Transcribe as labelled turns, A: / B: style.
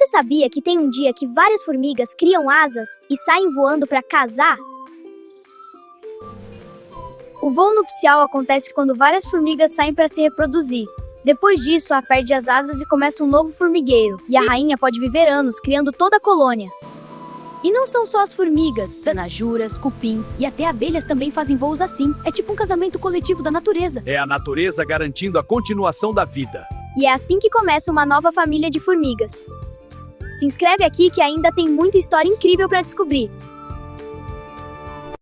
A: Você sabia que tem um dia que várias formigas criam asas e saem voando para casar? O voo nupcial acontece quando várias formigas saem para se reproduzir. Depois disso, a perde as asas e começa um novo formigueiro, e a rainha pode viver anos criando toda a colônia. E não são só as formigas, tanajuras, cupins e até abelhas também fazem voos assim. É tipo um casamento coletivo da natureza.
B: É a natureza garantindo a continuação da vida.
A: E é assim que começa uma nova família de formigas. Se inscreve aqui que ainda tem muita história incrível para descobrir.